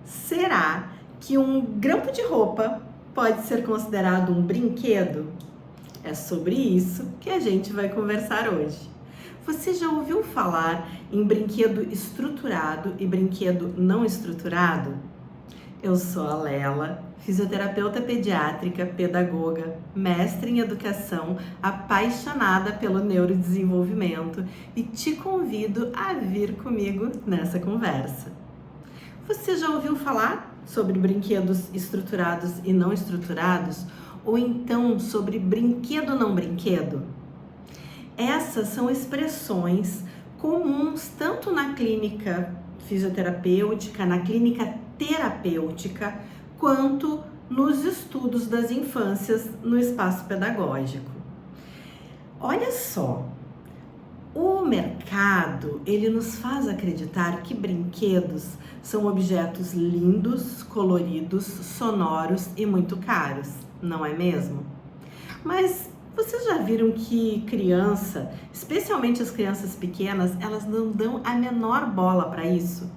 Será que um grampo de roupa pode ser considerado um brinquedo? É sobre isso que a gente vai conversar hoje. Você já ouviu falar em brinquedo estruturado e brinquedo não estruturado? Eu sou a Lela, fisioterapeuta pediátrica, pedagoga, mestre em educação, apaixonada pelo neurodesenvolvimento e te convido a vir comigo nessa conversa. Você já ouviu falar sobre brinquedos estruturados e não estruturados? Ou então sobre brinquedo não brinquedo? Essas são expressões comuns tanto na clínica fisioterapêutica, na clínica terapêutica, quanto nos estudos das infâncias no espaço pedagógico. Olha só, o mercado, ele nos faz acreditar que brinquedos são objetos lindos, coloridos, sonoros e muito caros, não é mesmo? Mas vocês já viram que criança, especialmente as crianças pequenas, elas não dão a menor bola para isso?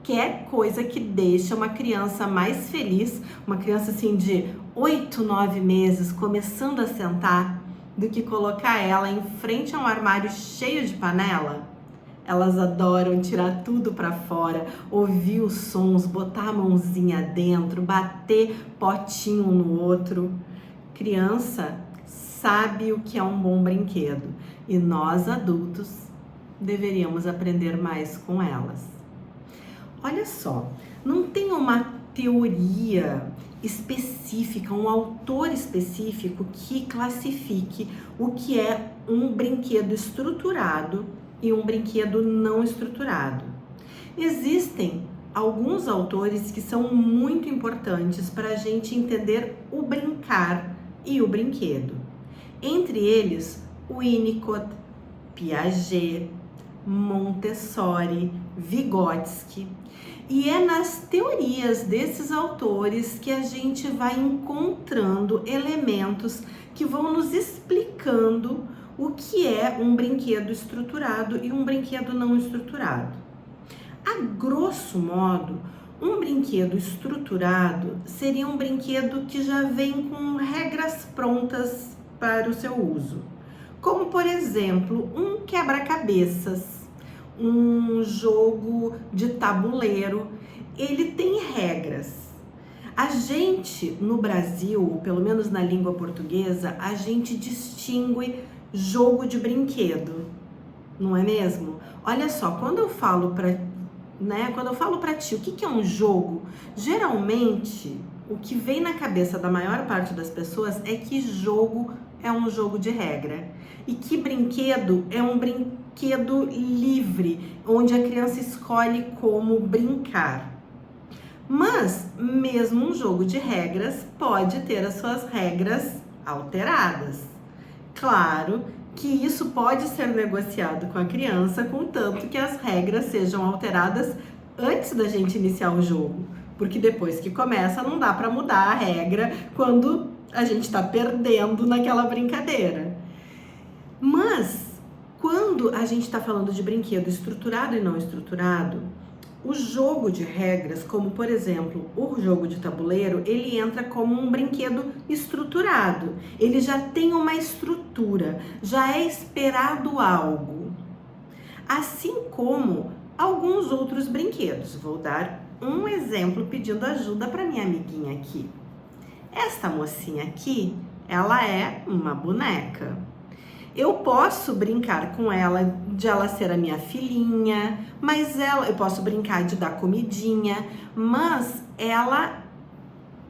Quer coisa que deixa uma criança mais feliz, uma criança assim de 8, 9 meses, começando a sentar, do que colocar ela em frente a um armário cheio de panela? Elas adoram tirar tudo para fora, ouvir os sons, botar a mãozinha dentro, bater potinho um no outro. Criança sabe o que é um bom brinquedo e nós adultos deveríamos aprender mais com elas. Olha só, não tem uma teoria específica, um autor específico que classifique o que é um brinquedo estruturado e um brinquedo não estruturado. Existem alguns autores que são muito importantes para a gente entender o brincar e o brinquedo. Entre eles, Winnicott, Piaget, Montessori, Vygotsky. E é nas teorias desses autores que a gente vai encontrando elementos que vão nos explicando o que é um brinquedo estruturado e um brinquedo não estruturado. A grosso modo, um brinquedo estruturado seria um brinquedo que já vem com regras prontas para o seu uso. Como, por exemplo, um quebra-cabeças, um jogo de tabuleiro, ele tem regras. A gente, no Brasil, pelo menos na língua portuguesa, a gente distingue jogo de brinquedo, não é mesmo? Olha só, quando eu falo para ti o que é um jogo, geralmente o que vem na cabeça da maior parte das pessoas é que jogo é um jogo de regra e que brinquedo é um brinquedo livre, onde a criança escolhe como brincar. Mas mesmo um jogo de regras pode ter as suas regras alteradas. Claro que isso pode ser negociado com a criança, contanto que as regras sejam alteradas antes da gente iniciar o jogo, porque depois que começa não dá para mudar a regra quando a gente está perdendo naquela brincadeira. Mas quando a gente está falando de brinquedo estruturado e não estruturado, o jogo de regras, como por exemplo o jogo de tabuleiro, ele entra como um brinquedo estruturado. Ele já tem uma estrutura, já é esperado algo. Assim como alguns outros brinquedos. Vou dar um exemplo pedindo ajuda para minha amiguinha aqui. Esta mocinha aqui, ela é uma boneca. Eu posso brincar com ela de ela ser a minha filhinha, eu posso brincar de dar comidinha, mas ela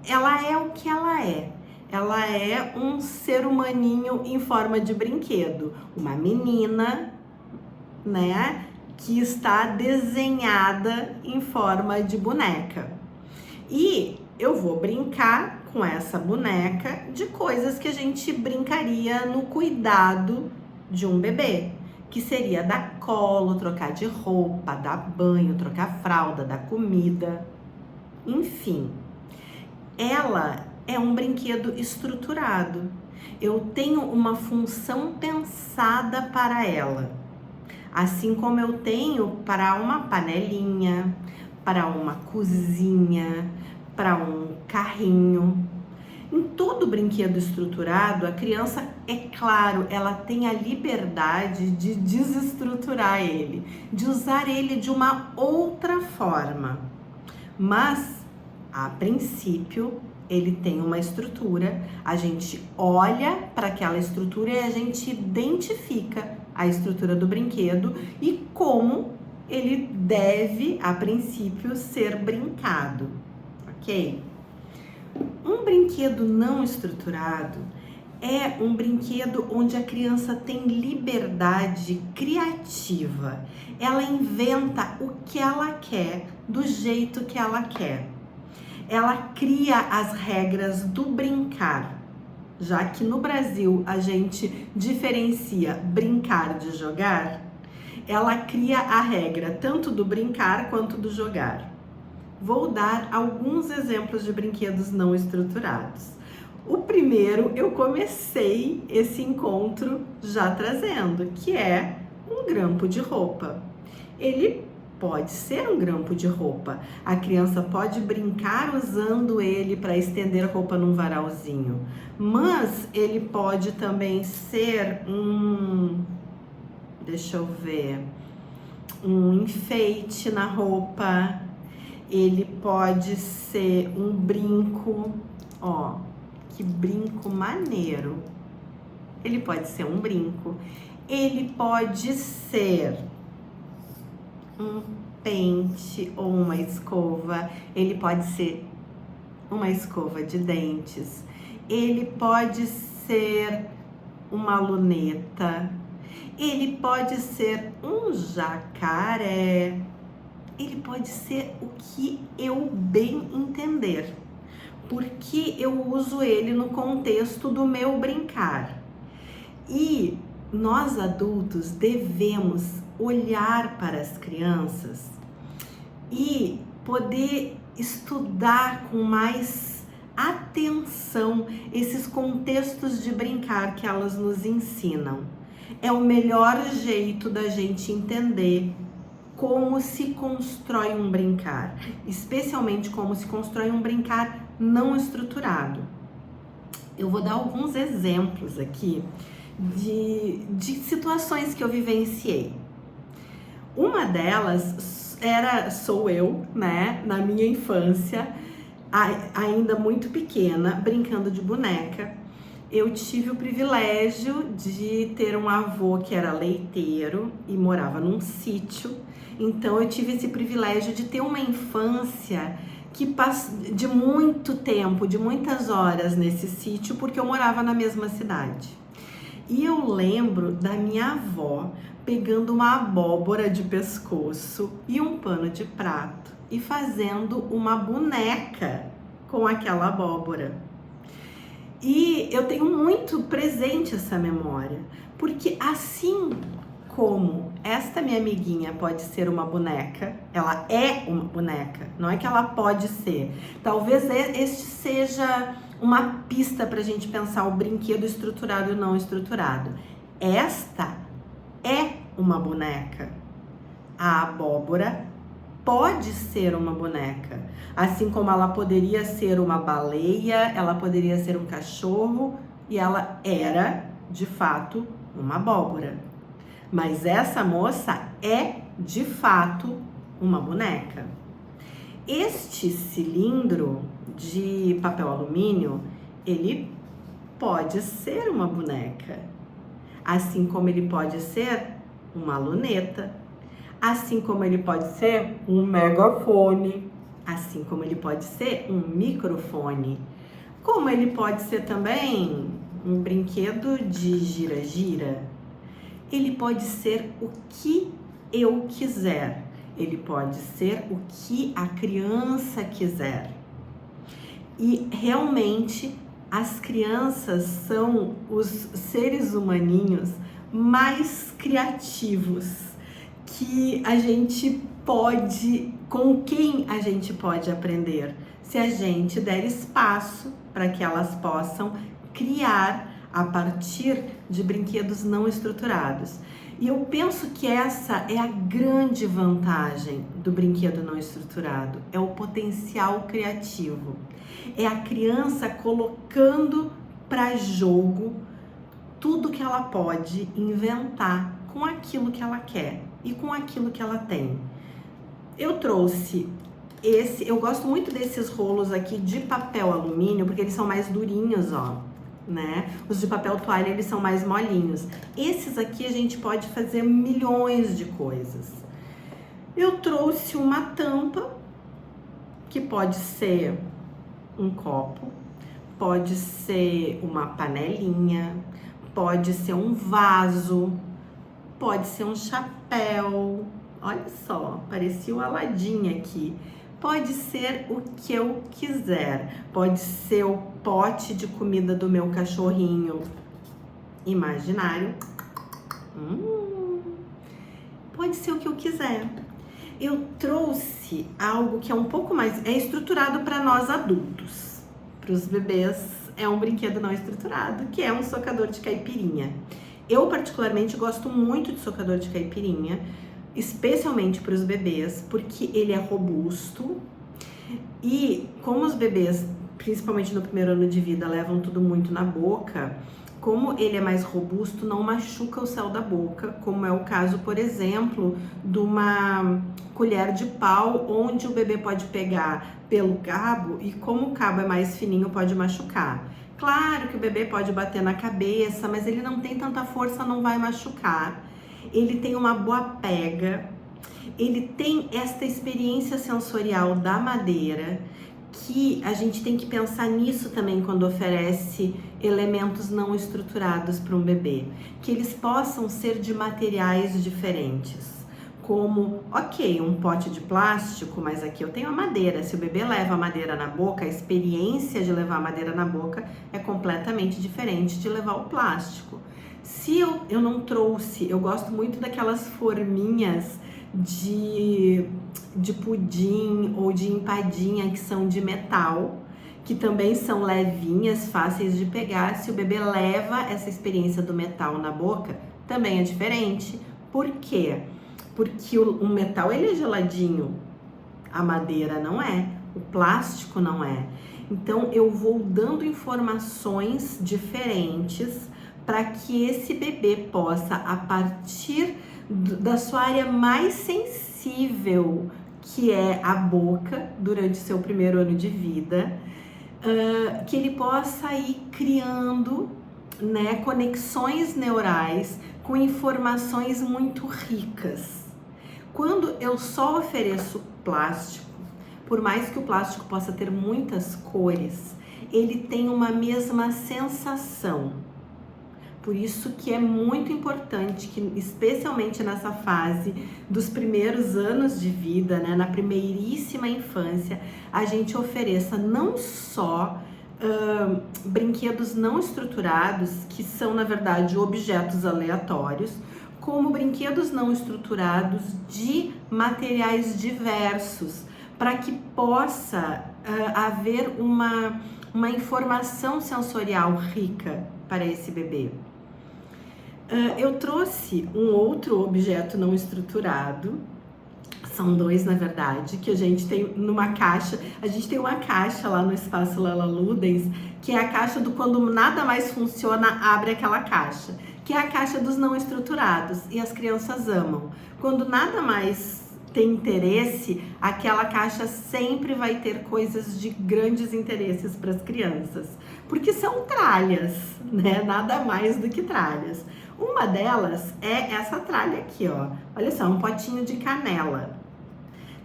é o que ela é. Ela é um ser humaninho em forma de brinquedo, uma menina, né, que está desenhada em forma de boneca. E eu vou brincar com essa boneca de coisas que a gente brincaria no cuidado de um bebê, que seria dar colo, trocar de roupa, dar banho, trocar fralda, dar comida, enfim. Ela é um brinquedo estruturado. Eu tenho uma função pensada para ela, assim como eu tenho para uma panelinha, para uma cozinha, para um carrinho. Em todo brinquedo estruturado, a criança, é claro, ela tem a liberdade de desestruturar ele, de usar ele de uma outra forma. Mas, a princípio, ele tem uma estrutura, a gente olha para aquela estrutura e a gente identifica a estrutura do brinquedo e como ele deve, a princípio, ser brincado, ok? Um brinquedo não estruturado é um brinquedo onde a criança tem liberdade criativa. Ela inventa o que ela quer, do jeito que ela quer. Ela cria as regras do brincar, já que no Brasil a gente diferencia brincar de jogar, ela cria a regra tanto do brincar quanto do jogar. Vou dar alguns exemplos de brinquedos não estruturados. O primeiro, eu comecei esse encontro já trazendo, que é um grampo de roupa. Ele pode ser um grampo de roupa. A criança pode brincar usando ele para estender roupa num varalzinho. Mas ele pode também ser um enfeite na roupa. Ele pode ser um brinco, ó, que brinco maneiro. Ele pode ser um brinco. Ele pode ser um pente ou uma escova. Ele pode ser uma escova de dentes. Ele pode ser uma luneta. Ele pode ser um jacaré. Ele pode ser o que eu bem entender, porque eu uso ele no contexto do meu brincar. E nós adultos devemos olhar para as crianças e poder estudar com mais atenção esses contextos de brincar que elas nos ensinam. É o melhor jeito da gente entender como se constrói um brincar, especialmente como se constrói um brincar não estruturado. Eu vou dar alguns exemplos aqui de situações que eu vivenciei. Uma delas sou eu, né, na minha infância, ainda muito pequena, brincando de boneca. Eu tive o privilégio de ter um avô que era leiteiro e morava num sítio. Então eu tive esse privilégio de ter uma infância de muito tempo, de muitas horas nesse sítio, porque eu morava na mesma cidade. E eu lembro da minha avó pegando uma abóbora de pescoço e um pano de prato e fazendo uma boneca com aquela abóbora. E eu tenho muito presente essa memória, porque assim como esta minha amiguinha pode ser uma boneca, ela é uma boneca, não é que ela pode ser. Talvez este seja uma pista para a gente pensar o brinquedo estruturado e não estruturado. Esta é uma boneca. A abóbora pode ser uma boneca, assim como ela poderia ser uma baleia, ela poderia ser um cachorro e ela era, de fato, uma abóbora. Mas essa moça é, de fato, uma boneca. Este cilindro de papel alumínio, ele pode ser uma boneca, assim como ele pode ser uma luneta, assim como ele pode ser um megafone, assim como ele pode ser um microfone, como ele pode ser também um brinquedo de gira-gira. Ele pode ser o que eu quiser, ele pode ser o que a criança quiser. E realmente as crianças são os seres humaninhos mais criativos que a gente pode, com quem a gente pode aprender, se a gente der espaço para que elas possam criar a partir de brinquedos não estruturados. E eu penso que essa é a grande vantagem do brinquedo não estruturado, é o potencial criativo. É a criança colocando para jogo tudo que ela pode inventar com aquilo que ela quer e com aquilo que ela tem. Eu trouxe eu gosto muito desses rolos aqui de papel alumínio, porque eles são mais durinhos, ó, né? Os de papel toalha, eles são mais molinhos. Esses aqui a gente pode fazer milhões de coisas. Eu trouxe uma tampa, que pode ser um copo, pode ser uma panelinha, pode ser um vaso, pode ser um chapéu. Olha só, parecia o Aladim aqui. Pode ser o que eu quiser. Pode ser o pote de comida do meu cachorrinho imaginário. Pode ser o que eu quiser. Eu trouxe algo que é um pouco mais... É estruturado para nós adultos. Para os bebês é um brinquedo não estruturado, que é um socador de caipirinha. Eu particularmente gosto muito de socador de caipirinha, especialmente para os bebês, porque ele é robusto e como os bebês, principalmente no primeiro ano de vida, levam tudo muito na boca, como ele é mais robusto, não machuca o céu da boca, como é o caso, por exemplo, de uma colher de pau, onde o bebê pode pegar pelo cabo e como o cabo é mais fininho, pode machucar. Claro que o bebê pode bater na cabeça, mas ele não tem tanta força, não vai machucar. Ele tem uma boa pega, ele tem esta experiência sensorial da madeira, que a gente tem que pensar nisso também quando oferece elementos não estruturados para um bebê, que eles possam ser de materiais diferentes, como, ok, um pote de plástico, mas aqui eu tenho a madeira. Se o bebê leva a madeira na boca, a experiência de levar a madeira na boca é completamente diferente de levar o plástico. Se eu não trouxe, eu gosto muito daquelas forminhas de pudim ou de empadinha que são de metal, que também são levinhas, fáceis de pegar. Se o bebê leva essa experiência do metal na boca, também é diferente. Por quê? Porque o metal ele é geladinho, a madeira não é, o plástico não é. Então eu vou dando informações diferentes para que esse bebê possa, a partir da sua área mais sensível, que é a boca, durante seu primeiro ano de vida, que ele possa ir criando, né, conexões neurais com informações muito ricas. Quando eu só ofereço plástico, por mais que o plástico possa ter muitas cores, ele tem uma mesma sensação. Por isso que é muito importante que, especialmente nessa fase dos primeiros anos de vida, né, na primeiríssima infância, a gente ofereça não só brinquedos não estruturados, que são, na verdade, objetos aleatórios, como brinquedos não estruturados de materiais diversos, para que possa haver uma informação sensorial rica para esse bebê. Eu trouxe um outro objeto não estruturado, são dois na verdade, que a gente tem numa caixa. A gente tem uma caixa lá no Espaço Lala Ludens, que é a caixa do quando nada mais funciona, abre aquela caixa, que é a caixa dos não estruturados, e as crianças amam. Quando nada mais tem interesse, aquela caixa sempre vai ter coisas de grandes interesses para as crianças, porque são tralhas, né? Nada mais do que tralhas. Uma delas é essa tralha aqui, ó. Olha só, um potinho de canela.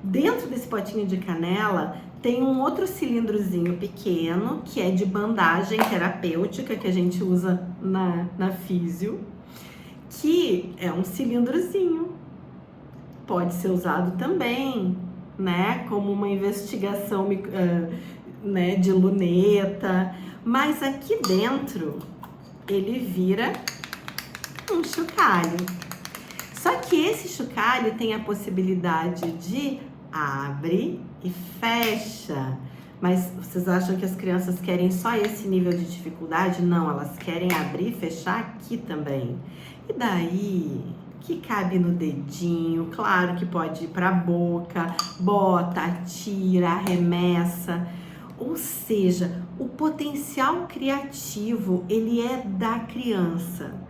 Dentro desse potinho de canela tem um outro cilindrozinho pequeno, que é de bandagem terapêutica, que a gente usa na físio, que é um cilindrozinho. Pode ser usado também, né, como uma investigação né, de luneta, mas aqui dentro ele vira um chocalho. Só que esse chocalho tem a possibilidade de abre e fecha. Mas vocês acham que as crianças querem só esse nível de dificuldade? Não, elas querem abrir e fechar aqui também. E daí que cabe no dedinho, claro que pode ir para a boca, bota, atira, arremessa. Ou seja, o potencial criativo, ele é da criança.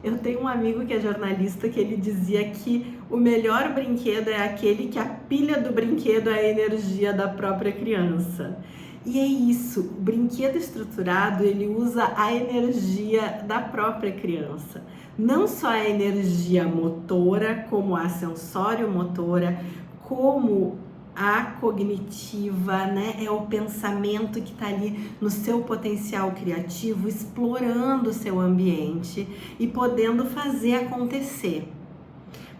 Eu tenho um amigo que é jornalista que ele dizia que o melhor brinquedo é aquele que a pilha do brinquedo é a energia da própria criança. E é isso, o brinquedo estruturado, ele usa a energia da própria criança. Não só a energia motora, como a sensório-motora, como a cognitiva, né? É o pensamento que está ali no seu potencial criativo, explorando o seu ambiente e podendo fazer acontecer.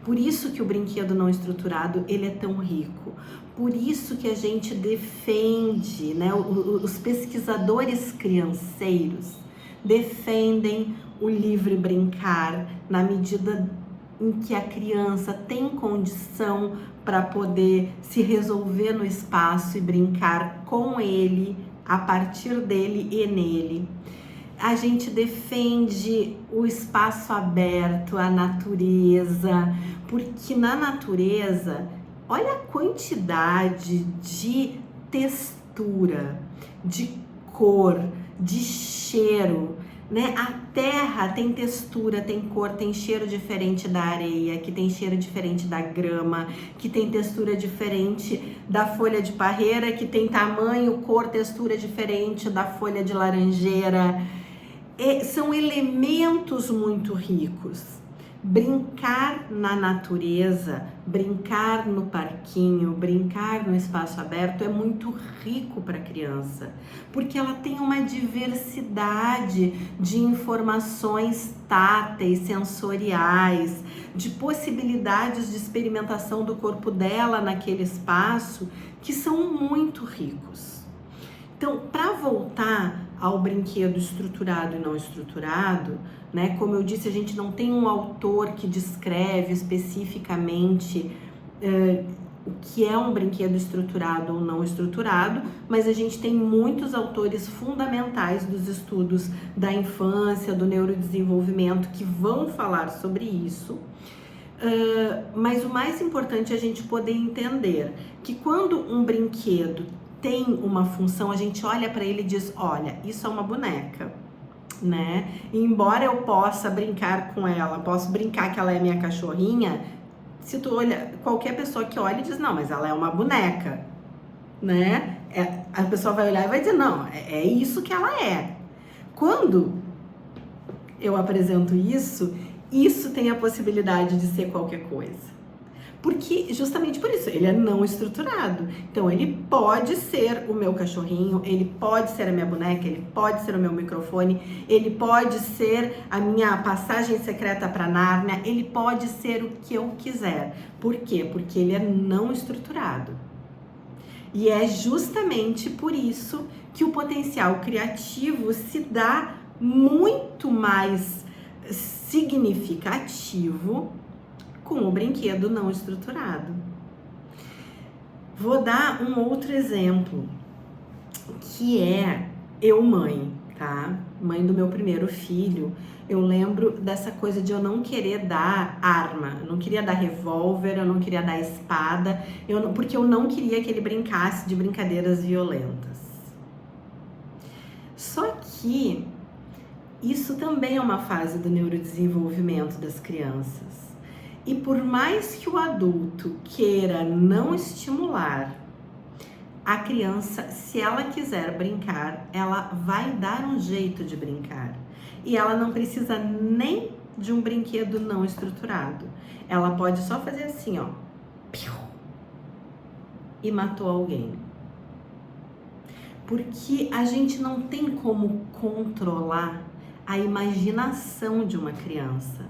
Por isso que o brinquedo não estruturado, ele é tão rico. Por isso que a gente defende, né? Os pesquisadores crianceiros defendem o livre brincar na medida em que a criança tem condição para poder se resolver no espaço e brincar com ele, a partir dele e nele. A gente defende o espaço aberto, a natureza, porque na natureza, olha a quantidade de textura, de cor, de cheiro, né? A terra tem textura, tem cor, tem cheiro diferente da areia, que tem cheiro diferente da grama, que tem textura diferente da folha de parreira, que tem tamanho, cor, textura diferente da folha de laranjeira. São elementos muito ricos. Brincar na natureza, brincar no parquinho, brincar no espaço aberto é muito rico para a criança, porque ela tem uma diversidade de informações táteis, sensoriais, de possibilidades de experimentação do corpo dela naquele espaço que são muito ricos. Então, para voltar ao brinquedo estruturado e não estruturado, né? Como eu disse, a gente não tem um autor que descreve especificamente o que é um brinquedo estruturado ou não estruturado, mas a gente tem muitos autores fundamentais dos estudos da infância, do neurodesenvolvimento, que vão falar sobre isso. Mas o mais importante é a gente poder entender que quando um brinquedo tem uma função, a gente olha para ele e diz, olha, isso é uma boneca, né? E embora eu possa brincar com ela, posso brincar que ela é minha cachorrinha, se tu olha, qualquer pessoa que olha diz, não, mas ela é uma boneca, né? A pessoa vai olhar e vai dizer, não, é isso que ela é. Quando eu apresento isso, isso tem a possibilidade de ser qualquer coisa. Porque, justamente por isso, ele é não estruturado. Então, ele pode ser o meu cachorrinho, ele pode ser a minha boneca, ele pode ser o meu microfone, ele pode ser a minha passagem secreta para Nárnia, ele pode ser o que eu quiser. Por quê? Porque ele é não estruturado. E é justamente por isso que o potencial criativo se dá muito mais significativo com o brinquedo não estruturado. Vou dar um outro exemplo, que é eu mãe, tá? Mãe do meu primeiro filho. Eu lembro dessa coisa de eu não querer dar arma, eu não queria dar revólver, eu não queria dar espada, porque eu não queria que ele brincasse de brincadeiras violentas. Só que isso também é uma fase do neurodesenvolvimento das crianças. E por mais que o adulto queira não estimular, a criança, se ela quiser brincar, ela vai dar um jeito de brincar. E ela não precisa nem de um brinquedo não estruturado. Ela pode só fazer assim, ó. E matou alguém. Porque a gente não tem como controlar a imaginação de uma criança.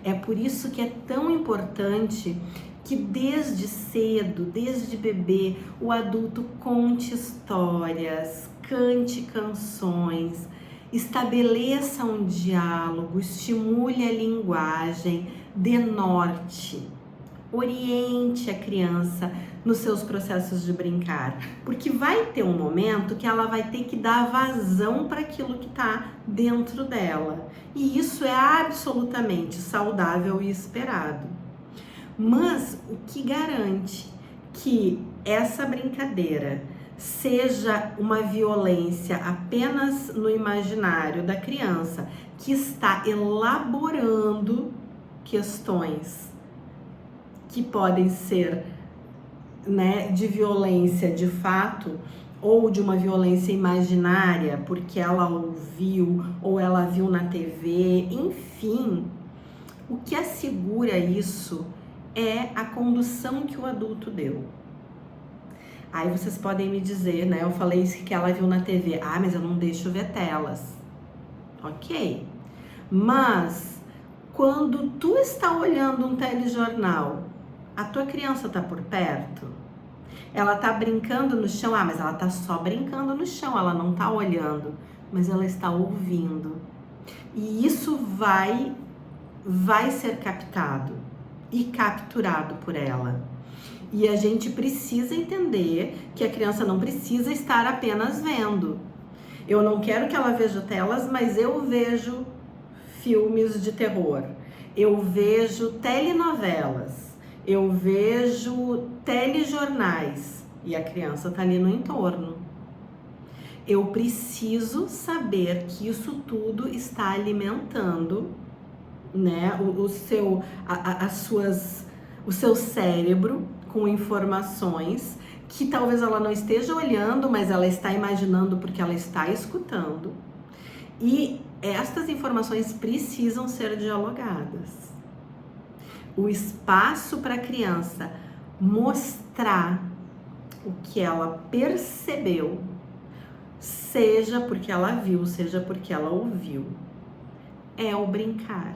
É por isso que é tão importante que desde cedo, desde bebê, o adulto conte histórias, cante canções, estabeleça um diálogo, estimule a linguagem, dê norte, oriente a criança nos seus processos de brincar, porque vai ter um momento que ela vai ter que dar vazão para aquilo que está dentro dela, e isso é absolutamente saudável e esperado. Mas o que garante que essa brincadeira seja uma violência apenas no imaginário da criança que está elaborando questões que podem ser, né, de violência de fato ou de uma violência imaginária porque ela ouviu ou ela viu na TV, enfim, o que assegura isso é a condução que o adulto deu. Aí vocês podem me dizer, né? Eu falei isso que ela viu na TV. Ah, mas eu não deixo ver telas. Ok. Mas quando tu está olhando um telejornal, a tua criança tá por perto? Ela tá brincando no chão? Ah, mas ela tá só brincando no chão, ela não tá olhando. Mas ela está ouvindo. E isso vai ser captado e capturado por ela. E a gente precisa entender que a criança não precisa estar apenas vendo. Eu não quero que ela veja telas, mas eu vejo filmes de terror, eu vejo telenovelas, eu vejo telejornais e a criança tá ali no entorno. Eu preciso saber que isso tudo está alimentando, né, o seu cérebro com informações que talvez ela não esteja olhando, mas ela está imaginando porque ela está escutando. E estas informações precisam ser dialogadas. O espaço para a criança mostrar o que ela percebeu, seja porque ela viu, seja porque ela ouviu, é o brincar.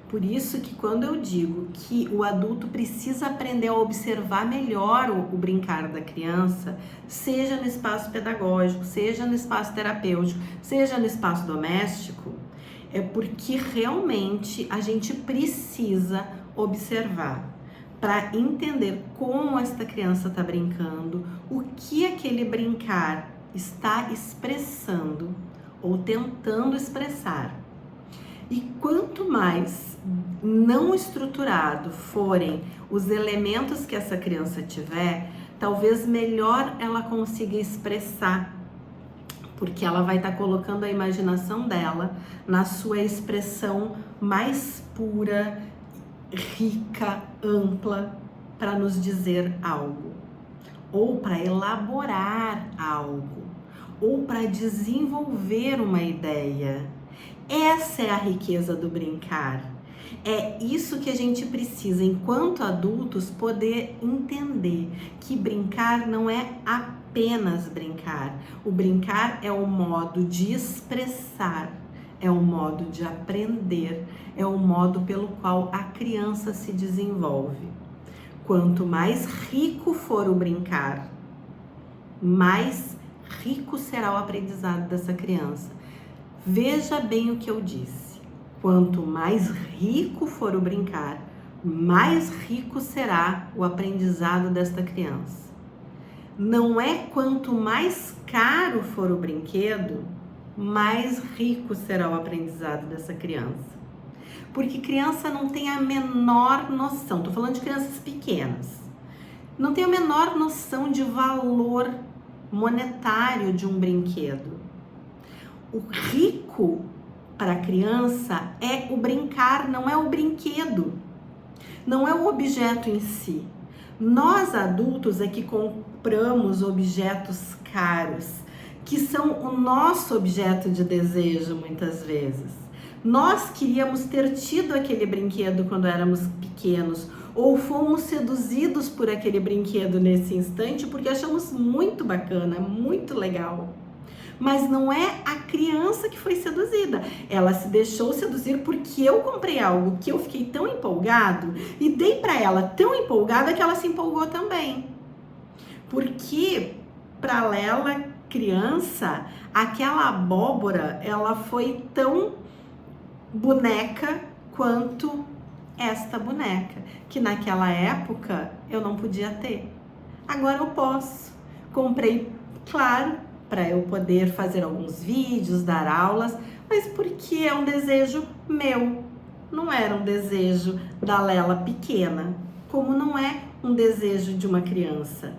Por isso que quando eu digo que o adulto precisa aprender a observar melhor o brincar da criança, seja no espaço pedagógico, seja no espaço terapêutico, seja no espaço doméstico, é porque realmente a gente precisa observar para entender como esta criança está brincando, o que aquele brincar está expressando ou tentando expressar. E quanto mais não estruturado forem os elementos que essa criança tiver, talvez melhor ela consiga expressar, porque ela vai estar colocando a imaginação dela na sua expressão mais pura, rica, ampla, para nos dizer algo, ou para elaborar algo, ou para desenvolver uma ideia. Essa é a riqueza do brincar. É isso que a gente precisa, enquanto adultos, poder entender que brincar não é apenas brincar. O brincar é um modo de expressar, é um modo de aprender, é um modo pelo qual a criança se desenvolve. Quanto mais rico for o brincar, mais rico será o aprendizado dessa criança. Veja bem o que eu disse. Quanto mais rico for o brincar, mais rico será o aprendizado desta criança. Não é quanto mais caro for o brinquedo, mais rico será o aprendizado dessa criança. Porque criança não tem a menor noção, estou falando de crianças pequenas, não tem a menor noção de valor monetário de um brinquedo. O rico para a criança é o brincar, não é o brinquedo, não é o objeto em si. Nós adultos é que compramos objetos caros, que são o nosso objeto de desejo muitas vezes. Nós queríamos ter tido aquele brinquedo quando éramos pequenos, ou fomos seduzidos por aquele brinquedo nesse instante porque achamos muito bacana, muito legal. Mas não é a criança que foi seduzida. Ela se deixou seduzir porque eu comprei algo que eu fiquei tão empolgado e dei para ela tão empolgada que ela se empolgou também. Porque para ela, criança, aquela abóbora, ela foi tão boneca quanto esta boneca, que naquela época eu não podia ter. Agora eu posso. Comprei, claro, para eu poder fazer alguns vídeos, dar aulas, mas porque é um desejo meu. Não era um desejo da Lela pequena, como não é um desejo de uma criança.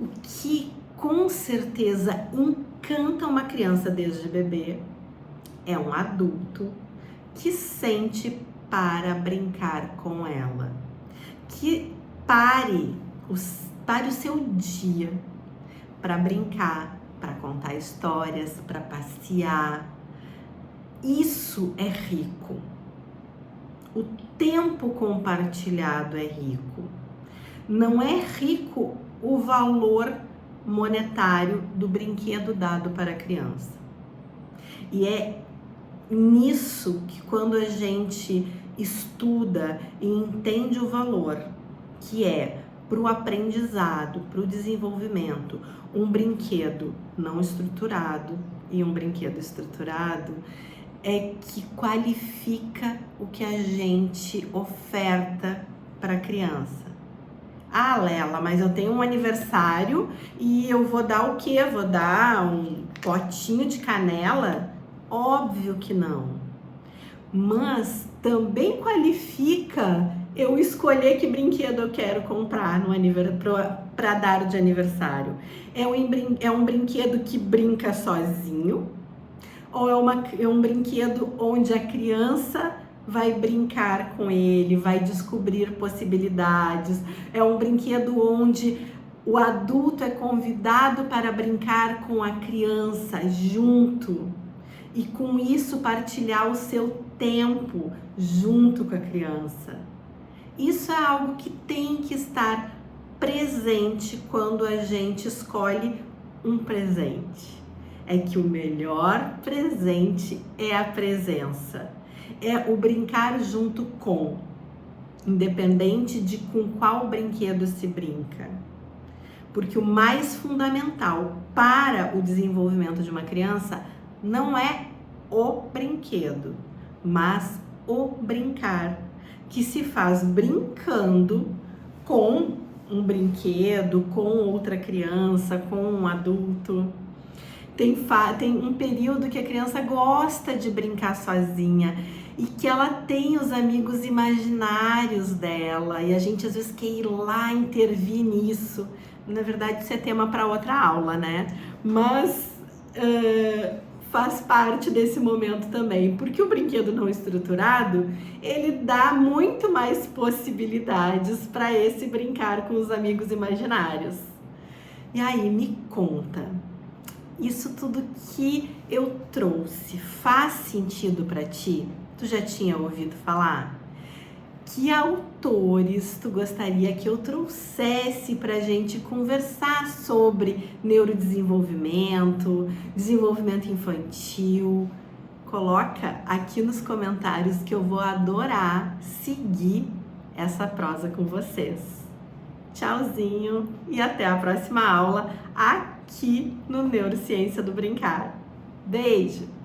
O que com certeza encanta uma criança desde bebê é um adulto que sente para brincar com ela, que pare o seu dia para brincar, para contar histórias, para passear. Isso é rico. O tempo compartilhado é rico. Não é rico o valor monetário do brinquedo dado para a criança. E é nisso que, quando a gente estuda e entende o valor, que é para o aprendizado, para o desenvolvimento, um brinquedo não estruturado e um brinquedo estruturado, é que qualifica o que a gente oferta para a criança. Ah, Lela, mas eu tenho um aniversário e eu vou dar o quê? Vou dar um potinho de canela? Óbvio que não. Mas também qualifica eu escolher que brinquedo eu quero comprar para dar de aniversário. É um brinquedo que brinca sozinho, ou é um brinquedo onde a criança vai brincar com ele, vai descobrir possibilidades. É um brinquedo onde o adulto é convidado para brincar com a criança junto e com isso partilhar o seu tempo junto com a criança. Isso é algo que tem que estar presente quando a gente escolhe um presente. É que o melhor presente é a presença. É o brincar junto com, independente de com qual brinquedo se brinca. Porque o mais fundamental para o desenvolvimento de uma criança não é o brinquedo, mas o brincar, que se faz brincando com um brinquedo, com outra criança, com um adulto. Tem um período que a criança gosta de brincar sozinha e que ela tem os amigos imaginários dela, e a gente às vezes quer ir lá intervir nisso. Na verdade, isso é tema para outra aula, né? Mas faz parte desse momento também, porque o brinquedo não estruturado, ele dá muito mais possibilidades para esse brincar com os amigos imaginários. E aí, me conta, isso tudo que eu trouxe faz sentido para ti? Tu já tinha ouvido falar? Que autores tu gostaria que eu trouxesse pra gente conversar sobre neurodesenvolvimento, desenvolvimento infantil? Coloca aqui nos comentários que eu vou adorar seguir essa prosa com vocês. Tchauzinho e até a próxima aula aqui no Neurociência do Brincar. Beijo!